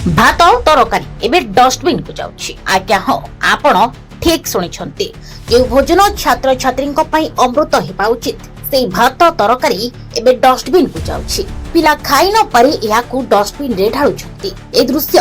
भात तरकारी एबे डस्टबिन को जाउछि। आज्ञा हाँ आपण ठीक शुणिछन्ति। जे भोजन छात्र छात्री अमृत हेबा उचित से भात तरकारी एबे डस्टबिन को जाउछि। पिला खाई न पारि याकू डस्टबिन रे ढाळुछन्ति। ए दृश्य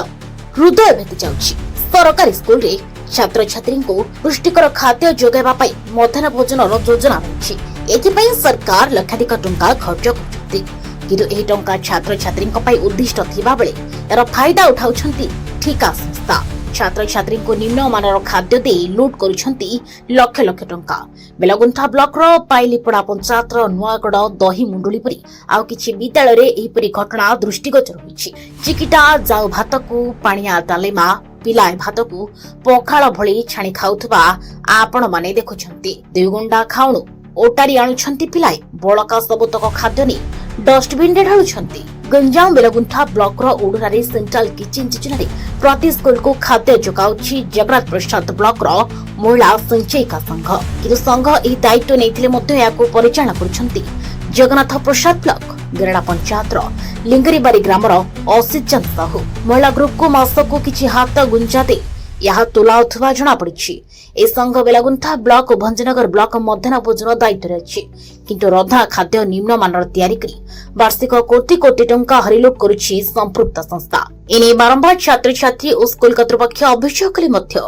हृदय भेति जाउछि। सरकारी स्कूल रे छात्र छात्री को पुष्टिकर खाद्य जोगाइबा पई मध्याह्न भोजन योजना रहिछि। एथिपई सरकार लक्षाधिक टंका खर्च करछन्ति, किंतु एही टंका छात्र छात्री उद्दिष्ट थिबा बेले यार फायदा उठाउछन्ति ठिका संस्था। छात्र छात्री को निम्न मानर खाद्य दे लूट करुछन्ति लक्ष लक्ष टंका। बेलगुंठा ब्लॉक रो पाइलीपड़ा पंचायत रो नुआगड़ दही मुंडुली परी आउ किछि विद्यालय रे एहिपरि घटना दृष्टिगोचर होइछि। चिकिटा जाउ भात को पानिया डालेमा पिलाए भात को पखाळ भଳି छाणी खाउथबा आपण माने देखुछन्ति। देवगुंडा खाउनु ओटारी आणुछन्ति पिलाए बळका सबतक खाद्य ने डस्टबिन रे ढाळुछन्ति। गंजाम बेलगुंठा ब्लॉक रो ओडुरारे सेंट्रल किचन योजना प्रति स्कूल को खाद्य जोगाउछि जगन्नाथ प्रसाद ब्लॉक रो महिला संचयिका संघ। किंतु संघ एही दायित्व नेथिले मध्ये याको परिचालन करुछन्ति जगन्नाथ प्रसाद ब्लॉक गेरडा पंचायत रो लिंगरीबारी ग्राम रो असित चंद साहू। महिला ग्रुप को मासको किछि हाथ गुंजा दे यह तुलाउथबा जणा पड़िछि। ए संघ बेलगुंठा ब्लॉक भंजनगर ब्लॉक मध्याह्न भोजन दायित्व अछि, किंतु रधा खाद्य निम्न मानर तयारी करी वार्षिक कोटी कोटी टंका हरिलुट करुछि संपृक्त संस्था। एने बारंबार छात्र छात्री और स्कूल कर्तृपक्ष अभियोग कले मध्य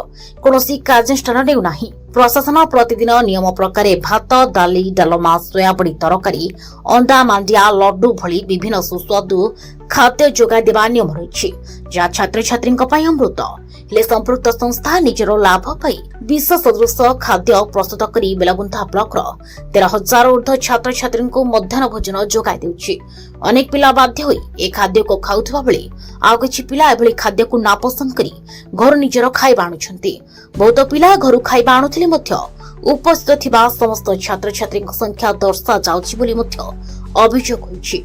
कोनोसी कार्यानुष्ठान नेउ नाही। प्रशासन प्रतिदिन नियम प्रकार भात डाली डालमा सोयाबड़ी तरकारी अंडा मांडिया लड्डू भली विभिन्न सुस्वादु खाद्य जोगाई देवा नियम रही जहाँ छात्र छात्री अमृत। हेले संपृक्त संस्था निजर लाभ पाई विश्व सदृश खाद्य प्रस्तुत करी बेलगुंठा ब्लॉक 13,000 ऊर्ध्व छात्र छात्री मध्याह्न भोजन जोगाई देउछि। अनेक पिला बाध्य होई ए खाद्य को खाउथबा बेले आउ किछि पिला एभली खाद्य को नापसंद करी घर निजर खाइबा आणुछन्ति। बहुत पिला घर खाइबा आणुथिले मध्य उपस्थित थिबा समस्त छात्र छात्री संख्या दर्शा जाउछि बोली मध्य अभियोग होइछि।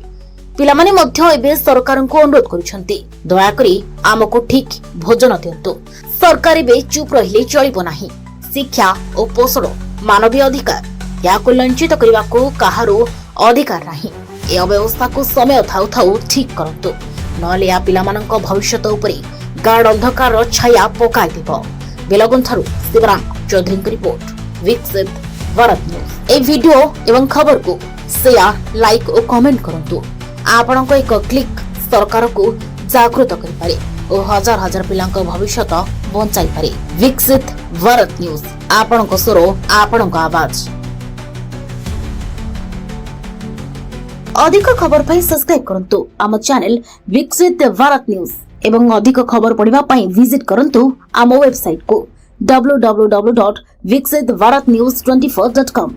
पिलामाने मध्य एबे सरकार को अनुरोध करुछन्ति, दयाकरी आमको ठीक भोजन दियंतु। सरकार एबे चुप रहिले चलिबो नाही। शिक्षा और पोषण मानवीय अधिकार याको लंचित करबा को काहारो अधिकार नाही। ए अव्यवस्था को समय थाउ थाउ ठीक करंतु, नले या पिलामानक भविष्यत उपरे गाढ़ अंधकार छाया पकाई देबो। बेलगुंठारु शिवराम चौधरी की रिपोर्ट, विकसित भारत न्यूज। ए वीडियो एवं खबर को शेयर लाइक और कमेंट करंतु। आपणको एक क्लिक सरकार को जागृत करि पारे और हजार हजार पिलांक भविष्यत बंचाई पारे। विकसित भारत न्यूज, आपणको स्वर आपणको आवाज। अधिक खबर पाई सब्सक्राइब करंतु आम चैनल विकसित भारत न्यूज एवं अधिक खबर पढ़िबा पाई विजिट करंतु आम वेबसाइट को www.viksit-bharatnews24.com।